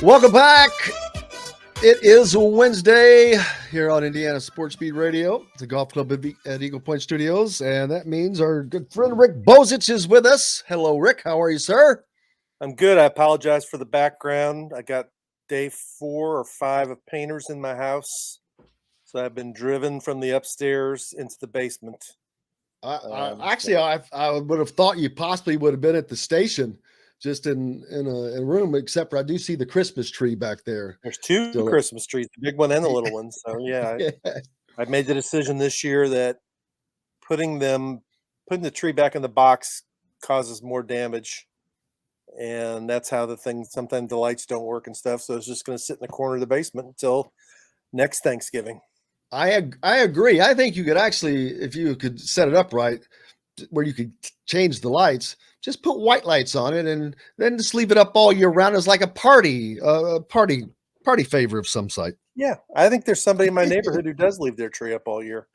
Welcome back. It is Wednesday here on Indiana Sports Speed Radio, the golf club at Eagle Point Studios, and that means our good friend Rick Bozich is with us. Hello, Rick. How are you, sir? I'm good. I apologize for the background. I got day 4 or 5 of painters in my house, so I've been driven from the upstairs into the basement. I would have thought you possibly would have been at the station, just in a room, except for I do see the Christmas tree back there. There's 2 Christmas trees, the big one and the little one. So yeah, I made the decision this year that putting the tree back in the box causes more damage, and that's how the thing. Sometimes the lights don't work and stuff, so it's just going to sit in the corner of the basement until next Thanksgiving. I agree. I think you could actually, if you could set it up right, where you could change the lights, just put white lights on it, and then just leave it up all year round as like a party favor of some site. Yeah, I think there's somebody in my neighborhood who does leave their tree up all year.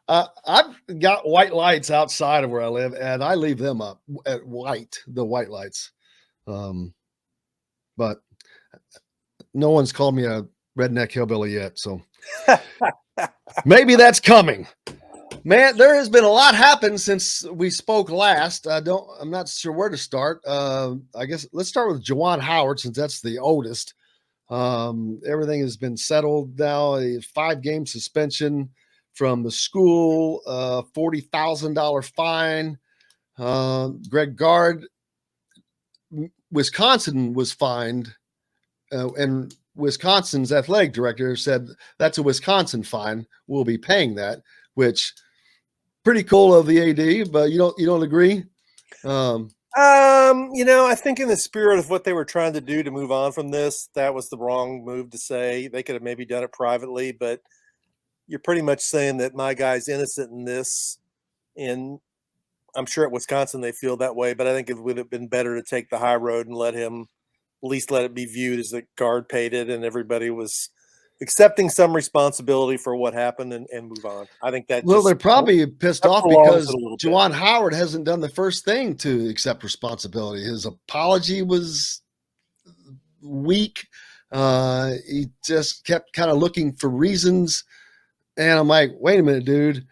I've got white lights outside of where I live, and I leave them up at the white lights. But no one's called me a redneck hillbilly yet, so maybe that's coming. Man, there has been a lot happened since we spoke last. I'm not sure where to start. I guess let's start with Juwan Howard, since that's the oldest. Everything has been settled now. A 5-game suspension from the school, $40,000 fine. Greg Gard, Wisconsin was fined, and Wisconsin's athletic director said that's a Wisconsin fine. We'll be paying that, which pretty cool of the AD, but you don't agree? I think in the spirit of what they were trying to do to move on from this, that was the wrong move to say. They could have maybe done it privately, but you're pretty much saying that my guy's innocent in this. And I'm sure at Wisconsin they feel that way, but I think it would have been better to take the high road and at least let it be viewed as the Guard paid it and everybody was accepting some responsibility for what happened and move on. I think that. Well, they're probably pissed off because Juwan Howard hasn't done the first thing to accept responsibility. His apology was weak. He just kept kind of looking for reasons. And I'm like, wait a minute, dude.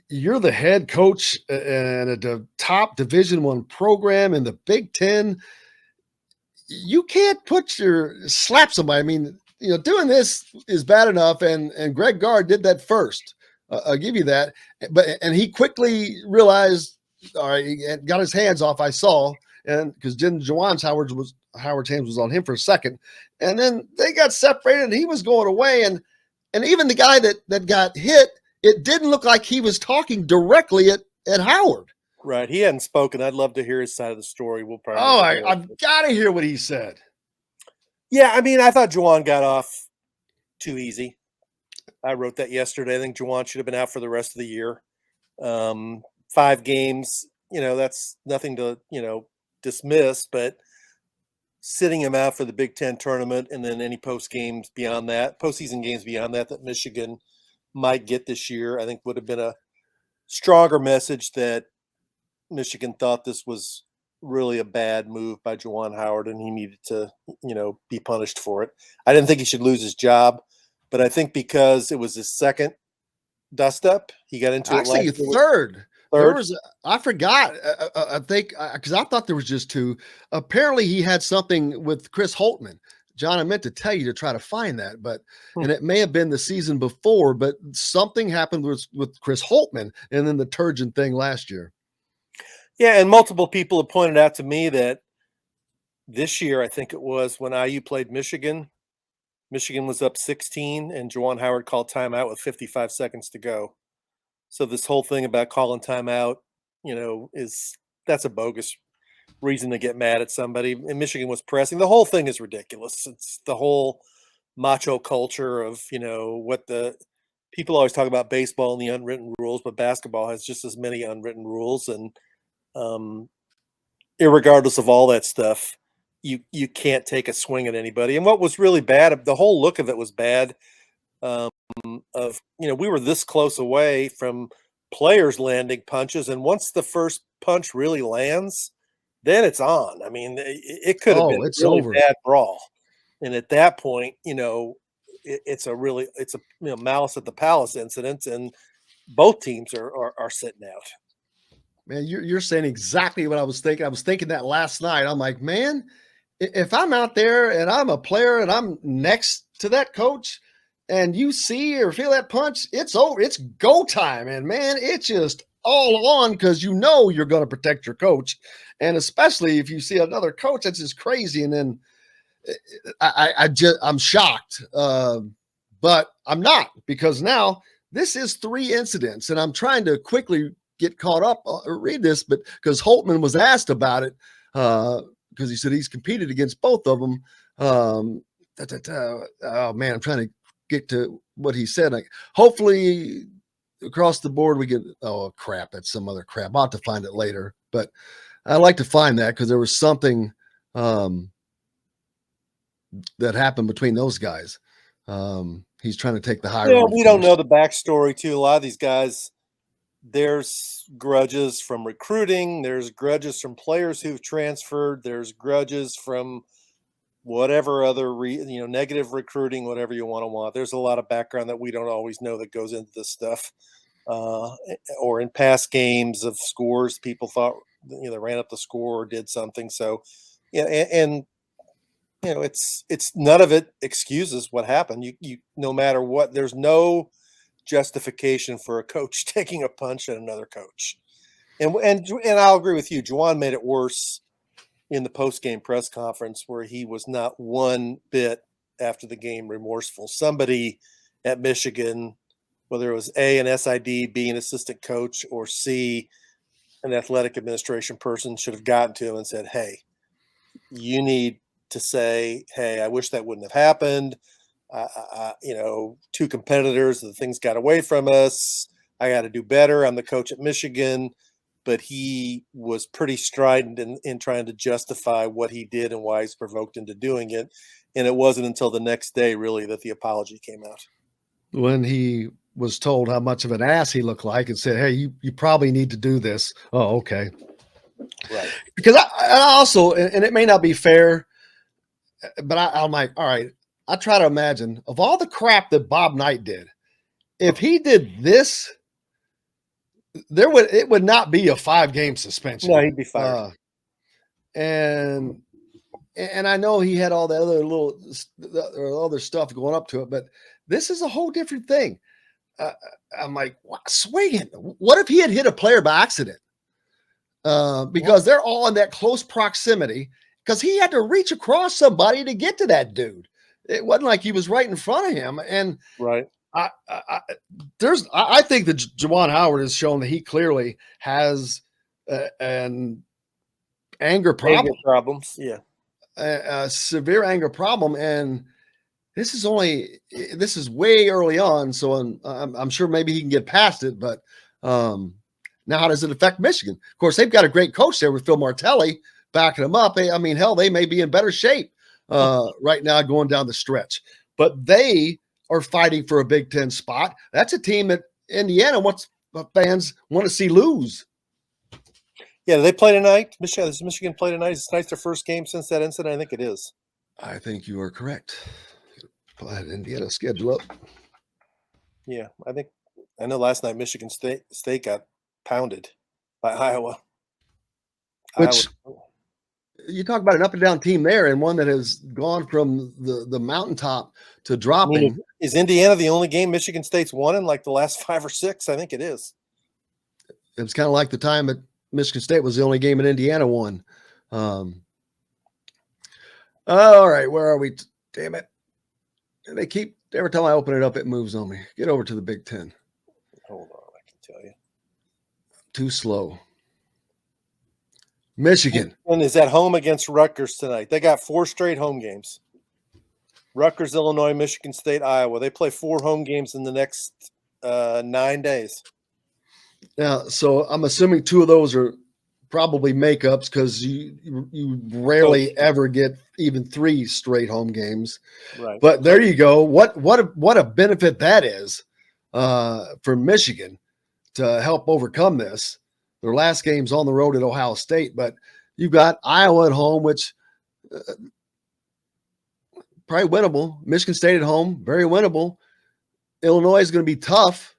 You're the head coach at a top Division I program in the Big Ten. You can't slap somebody. I mean, doing this is bad enough, and Greg Gard did that first. I'll give you that. And he quickly realized, all right, he got his hands off. I saw, and because Juwan Howard's hands was on him for a second, and then they got separated, and he was going away, and even the guy that got hit, it didn't look like he was talking directly at Howard. Right, he hadn't spoken. I'd love to hear his side of the story. We'll probably. I've got to hear what he said. Yeah, I mean, I thought Juwan got off too easy. I wrote that yesterday. I think Juwan should have been out for the rest of the year. 5 games, that's nothing to, dismiss, but sitting him out for the Big Ten tournament and then any postseason games beyond that Michigan might get this year, I think would have been a stronger message that Michigan thought this was really a bad move by Juwan Howard, and he needed to, be punished for it. I didn't think he should lose his job, but I think because it was his second dust up, he got into actually it third. I forgot. I think because I thought there was just 2. Apparently, he had something with Chris Holtmann. John, I meant to tell you to try to find that, and it may have been the season before, but something happened with Chris Holtmann, and then the Turgeon thing last year. Yeah, and multiple people have pointed out to me that this year, I think it was when IU played Michigan, Michigan was up 16, and Juwan Howard called timeout with 55 seconds to go. So this whole thing about calling timeout, that's a bogus reason to get mad at somebody. And Michigan was pressing. The whole thing is ridiculous. It's the whole macho culture of, what the people always talk about baseball and the unwritten rules, but basketball has just as many unwritten rules. And irregardless of all that stuff, you can't take a swing at anybody. And what was really bad, the whole look of it was bad. We were this close away from players landing punches, and once the first punch really lands, then it's on. I mean, it could have been a really bad brawl. And at that point, it's a malice at the palace incident, and both teams are sitting out. Man, you're saying exactly what I was thinking. I was thinking that last night. I'm like, man, if I'm out there and I'm a player and I'm next to that coach and you see or feel that punch, it's over. It's go time. And man, it's just all on because you're going to protect your coach. And especially if you see another coach, that's just crazy. And then I'm shocked. But I'm not, because now this is 3 incidents and I'm trying to quickly get caught up or read this, but because Holtman was asked about it, because he said he's competed against both of them. Oh man, I'm trying to get to what he said. Like, hopefully across the board we get, oh crap, that's some other crap. I'll have to find it later, but I'd like to find that because there was something that happened between those guys. He's trying to take the high road. We don't know the backstory to a lot of these guys. There's grudges from recruiting. There's grudges from players who've transferred. There's grudges from whatever other, negative recruiting, whatever you want. There's a lot of background that we don't always know that goes into this stuff. Or in past games of scores, people thought, they ran up the score or did something. So, and it's none of it excuses what happened. You no matter what, there's no justification for a coach taking a punch at another coach. And I'll agree with you. Juwan made it worse in the post-game press conference, where he was not one bit after the game remorseful. Somebody at Michigan, whether it was A, an SID, B, an assistant coach, or C, an athletic administration person, should have gotten to him and said, hey, you need to say, hey, I wish that wouldn't have happened. 2 competitors, the things got away from us. I got to do better. I'm the coach at Michigan. But he was pretty strident in trying to justify what he did and why he's provoked into doing it. And it wasn't until the next day, really, that the apology came out. When he was told how much of an ass he looked like and said, hey, you probably need to do this. Oh, okay. Right. Because I also, and it may not be fair, but I'm like, all right, I try to imagine, of all the crap that Bob Knight did, if he did this, it would not be a 5-game suspension. No, he'd be fired. And I know he had all the other other stuff going up to it, but this is a whole different thing. I'm like, swinging. What if he had hit a player by accident? Because they're all in that close proximity, because he had to reach across somebody to get to that dude. It wasn't like he was right in front of him. And right. I think that Juwan Howard has shown that he clearly has an anger problem. Anger problems, yeah. A severe anger problem. And this is way early on. So I'm sure maybe he can get past it. But now how does it affect Michigan? Of course, they've got a great coach there with Phil Martelli backing them up. I mean, hell, they may be in better shape right now going down the stretch. But they are fighting for a Big Ten spot. That's a team that Indiana fans want to see lose. Yeah, do they play tonight? Does Michigan play tonight? Is tonight's their first game since that incident? I think it is. I think you are correct. Pull that Indiana schedule up. Yeah, I know last night Michigan State got pounded by Iowa. Which you talk about an up and down team there, and one that has gone from the mountaintop to dropping. Is Indiana the only game Michigan State's won in like the last 5 or 6? I think it is. It's kind of like the time that Michigan State was the only game in Indiana won. All right, where are we? Damn it. Every time I open it up, it moves on me. Get over to the Big Ten. Hold on, I can tell you. Too slow. Michigan. And is at home against Rutgers tonight. They got 4 straight home games. Rutgers, Illinois, Michigan State, Iowa. They play 4 home games in the next 9 days. Now, so I'm assuming 2 of those are probably makeups, because you rarely ever get even 3 straight home games. Right. But there you go. What a benefit that is for Michigan to help overcome this. Their last game's on the road at Ohio State, but you've got Iowa at home, which probably winnable. Michigan State at home, very winnable. Illinois is going to be tough.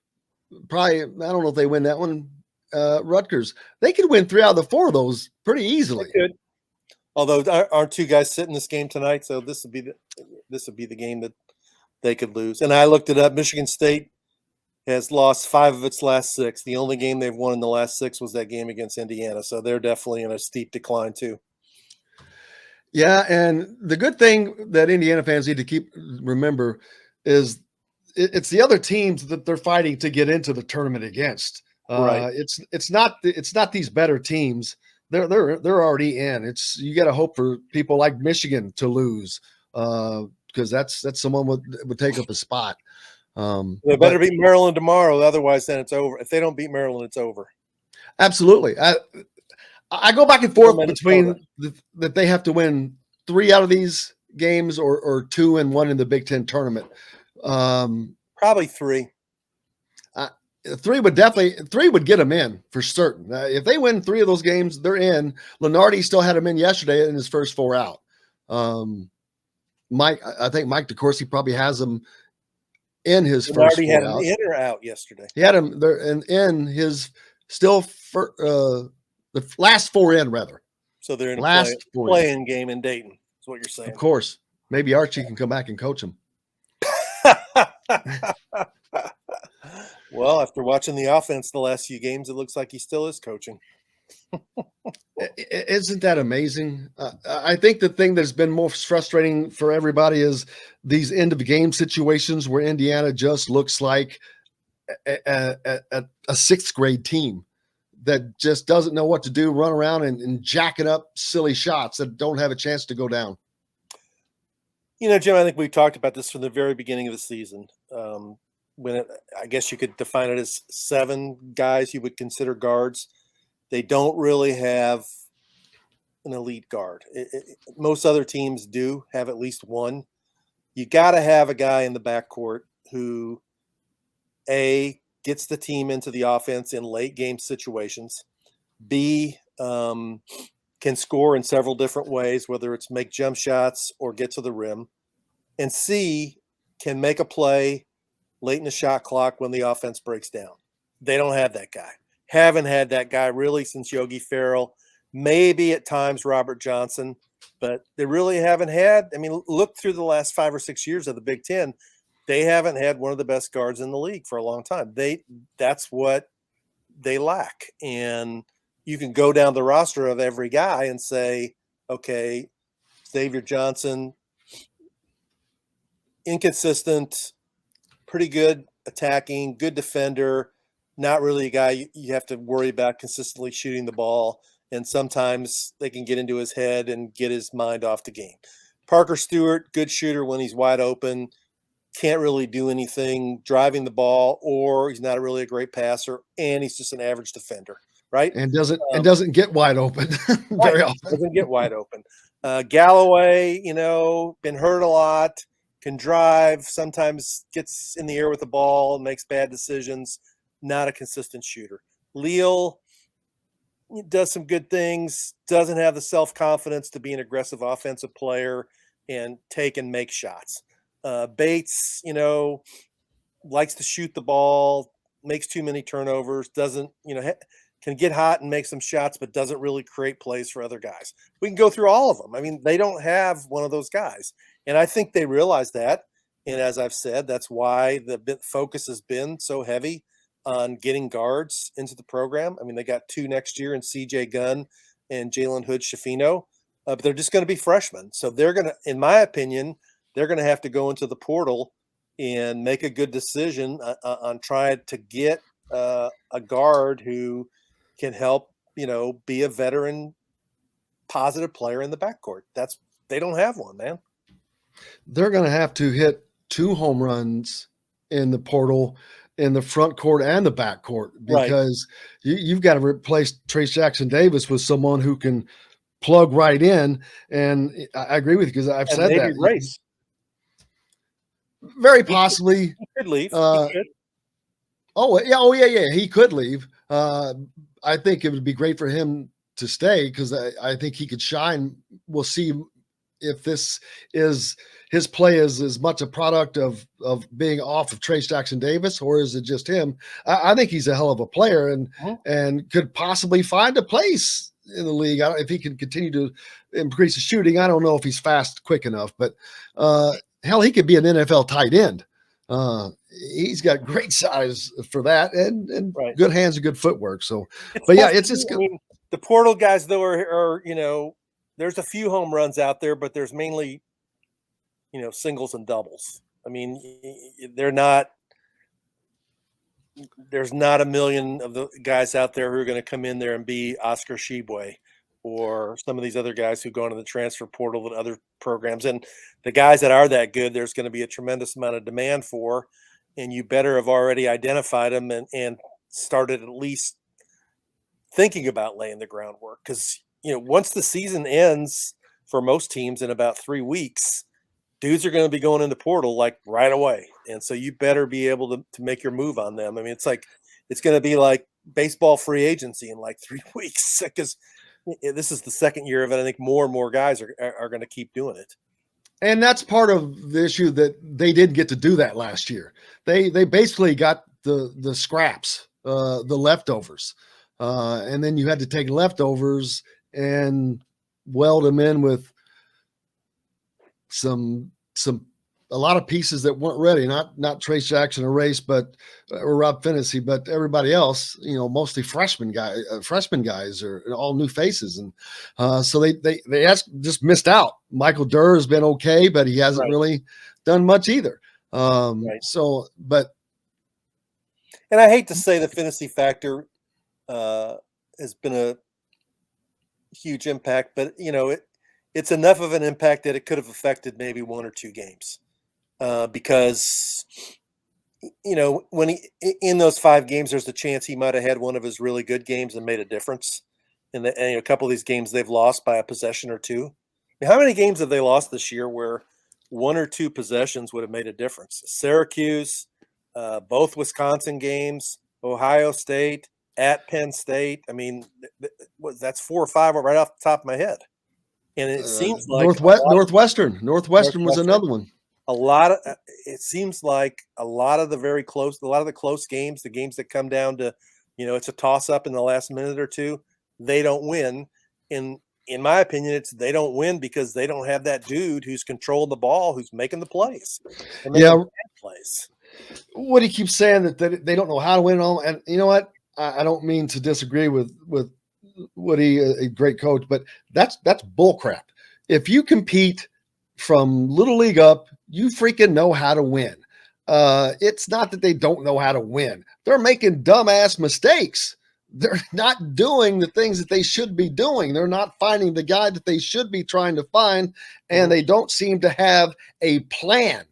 Probably, I don't know if they win that one. Rutgers, they could win 3 out of the 4 of those pretty easily. They could. Although aren't 2 guys sitting this game tonight, so this would be the game that they could lose. And I looked it up. Michigan State has lost 5 of its last 6. The only game they've won in the last 6 was that game against Indiana. So they're definitely in a steep decline too. Yeah, and the good thing that Indiana fans need to remember is it's the other teams that they're fighting to get into the tournament against. Right. It's not these better teams. They're already in. You got to hope for people like Michigan to lose because that's someone would take up a spot. They better beat Maryland tomorrow, otherwise then it's over. If they don't beat Maryland, it's over. Absolutely. I go back and forth between that they have to win 3 out of these games or 2 and 1 in the Big Ten tournament. Probably 3. 3 would get them in for certain. If they win 3 of those games, they're in. Lenardi still had them in yesterday in his first 4 out. I think Mike DeCourcy probably has them in his first 4 had out. him in or out yesterday. He had him there in his still the last 4 in rather. So they're in a play-in game in Dayton. Is what you're saying. Of course. Maybe Archie can come back and coach him. Well, after watching the offense the last few games, it looks like he still is coaching. Isn't that amazing? I think the thing that's been most frustrating for everybody is these end of game situations where Indiana just looks like a 6th grade team that just doesn't know what to do, run around and jacking up silly shots that don't have a chance to go down. Jim, I think we talked about this from the very beginning of the season. I guess you could define it as 7 guys you would consider guards. They don't really have an elite guard. Most other teams do have at least one. You got to have a guy in the backcourt who, A, gets the team into the offense in late game situations, B, can score in several different ways, whether it's make jump shots or get to the rim, and C, can make a play late in the shot clock when the offense breaks down. They don't have that guy. Haven't had that guy really since Yogi Ferrell, maybe at times Robert Johnson, but they really haven't had. I mean, look through the last 5 or 6 years of the Big Ten. They haven't had one of the best guards in the league for a long time. That's what they lack. And you can go down the roster of every guy and say, okay, Xavier Johnson, inconsistent, pretty good attacking, good defender, not really a guy you have to worry about consistently shooting the ball. And sometimes they can get into his head and get his mind off the game. Parker Stewart, good shooter when he's wide open, can't really do anything driving the ball, or he's not really a great passer, and he's just an average defender, right? And doesn't get wide open very often. Doesn't get wide open. Galloway, been hurt a lot, can drive, sometimes gets in the air with the ball, makes bad decisions, not a consistent shooter. Leal does some good things, doesn't have the self-confidence to be an aggressive offensive player and take and make shots. Bates, likes to shoot the ball, makes too many turnovers, doesn't, can get hot and make some shots, but doesn't really create plays for other guys. We can go through all of them. I mean, they don't have one of those guys. And I think they realize that. And as I've said, that's why the focus has been so heavy on getting guards into the program. I mean, they got 2 next year in CJ Gunn and Jalen Hood-Schifino, but they're just going to be freshmen. So they're going to, in my opinion, they're going to have to go into the portal and make a good decision on trying to get a guard who can help, be a veteran, positive player in the backcourt. They don't have one, man. They're going to have to hit 2 home runs in the portal in the front court and the back court, because you've got to replace Trace Jackson Davis with someone who can plug right in. And I agree with you, because I've said that. Race. Very possibly. He could leave. Oh yeah. He could leave. I think it would be great for him to stay, because I think he could shine. We'll see if this is his play is as much a product of being off of Trace Jackson Davis, or is it just him? I think he's a hell of a player and could possibly find a place in the league. If he can continue to increase his shooting, I don't know if he's fast quick enough, but hell, he could be an NFL tight end. He's got great size for that and good hands and good footwork. So, but yeah, it's just good. I mean, the portal guys though are there's a few home runs out there, but there's mainly singles and doubles. I mean, there's not a million of the guys out there who are going to come in there and be Oscar Shibwe or some of these other guys who go into the transfer portal and other programs. And the guys that are that good, there's going to be a tremendous amount of demand for, and you better have already identified them and started at least thinking about laying the groundwork. Because, once the season ends for most teams in about 3 weeks, dudes are going to be going into portal like right away. And so you better be able to make your move on them. I mean, it's going to be like baseball free agency in like 3 weeks, because this is the second year of it. I think more and more guys are going to keep doing it. And that's part of the issue that they didn't get to do that last year. They basically got the scraps, the leftovers. And then you had to take leftovers and weld them in with a lot of pieces that weren't ready, not Trace Jackson or Race, or Rob Finney, but everybody else, mostly freshman guys or all new faces. And so they just missed out. Michael Durr has been okay, but he hasn't really done much either. So, but. And I hate to say the Finney factor has been a huge impact, but it's enough of an impact that it could have affected maybe 1 or 2 games. Because, when in those 5 games, there's a chance he might have had one of his really good games and made a difference. And a couple of these games they've lost by a possession or 2. I mean, how many games have they lost this year where 1 or 2 possessions would have made a difference? Syracuse, both Wisconsin games, Ohio State, at Penn State. I mean, that's 4 or 5 right off the top of my head. And it seems like Northwestern was another one. It seems like a lot of the close games, the games that come down to, it's a toss up in the last minute or 2, they don't win. In my opinion, they don't win because they don't have that dude who's controlling the ball, who's making the plays. Plays. What he keeps saying that they don't know how to win all, and you know what? I don't mean to disagree with Woody, a great coach, but that's bull crap. If you compete from little league up, you freaking know how to win. It's not that they don't know how to win. They're making dumbass mistakes. They're not doing the things that they should be doing. They're not finding the guy that they should be trying to find, and they don't seem to have a plan.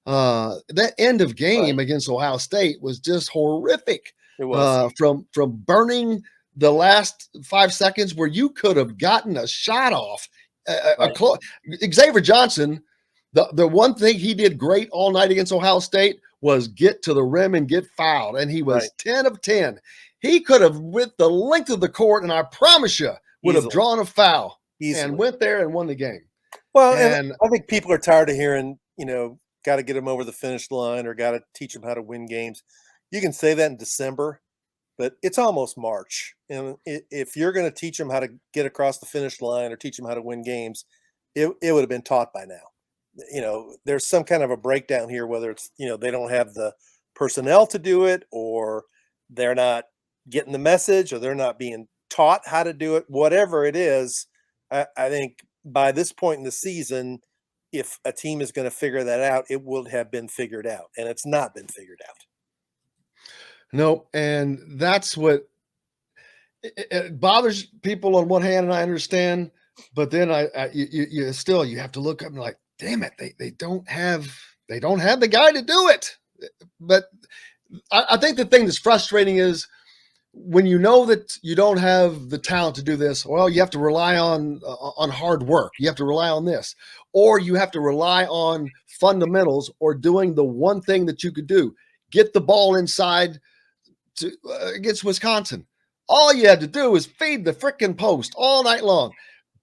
That end of game against Ohio State was just horrific. It was from burning the last 5 seconds where you could have gotten a shot off. Xavier Johnson, the one thing he did great all night against Ohio State was get to the rim and get fouled, and he was 10 of 10. He could have, with the length of the court, and I promise you, would have drawn a foul and went there and won the game. Well, and I think people are tired of hearing, got to get them over the finish line or got to teach them how to win games. You can say that in December, but it's almost March. And if you're going to teach them how to get across the finish line or teach them how to win games, it would have been taught by now. There's some kind of a breakdown here, whether it's, they don't have the personnel to do it, or they're not getting the message, or they're not being taught how to do it, whatever it is. I think by this point in the season, if a team is going to figure that out, it would have been figured out, and it's not been figured out. No, and that's what it bothers people on one hand, and I understand, but then you have to look up and like, damn it, they don't have the guy to do it. But I think the thing that's frustrating is when you know that you don't have the talent to do this, well, you have to rely on hard work. You have to rely on this, or you have to rely on fundamentals, or doing the one thing that you could do, get the ball inside against Wisconsin. All you had to do is feed the freaking post all night long.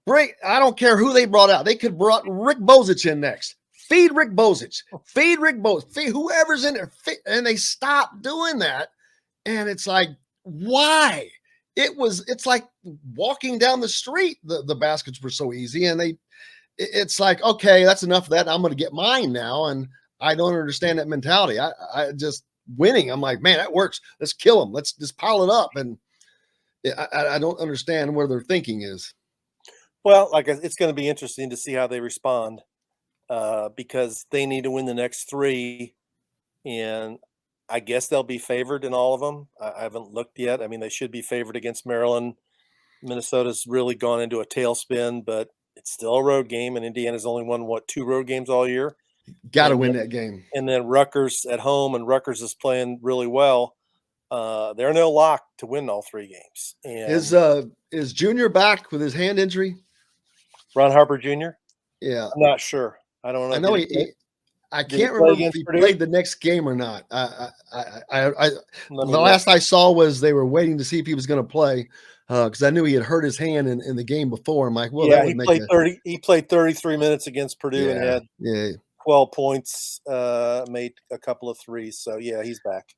I don't care who they brought out. They could brought Rick Bozich in next. Feed Rick Bozich. Feed Rick Bozich. Feed whoever's in there. And they stopped doing that. And it's like, why? It's like walking down the street. The baskets were so easy. And it's like, okay, that's enough of that. I'm going to get mine now. And I don't understand that mentality. I just winning. I'm like, man, that works. Let's kill them. Let's just pile it up. And I don't understand where their thinking is. Well, it's going to be interesting to see how they respond because they need to win the next 3, and I guess they'll be favored in all of them. I haven't looked yet. I mean, they should be favored against Maryland. Minnesota's really gone into a tailspin, but it's still a road game, and Indiana's only won 2 road games all year. Got to win that game. And then Rutgers at home, and Rutgers is playing really well. They're no lock to win all 3 games. And is Junior back with his hand injury? Ron Harper Jr.? Yeah. I'm not sure. I don't know. I know I can't remember if he played the next game or not. The last I saw was they were waiting to see if he was going to play because I knew he had hurt his hand in the game before. I'm like, well, yeah, he played 33 minutes against Purdue and had 12 points, made a couple of threes. So yeah, he's back.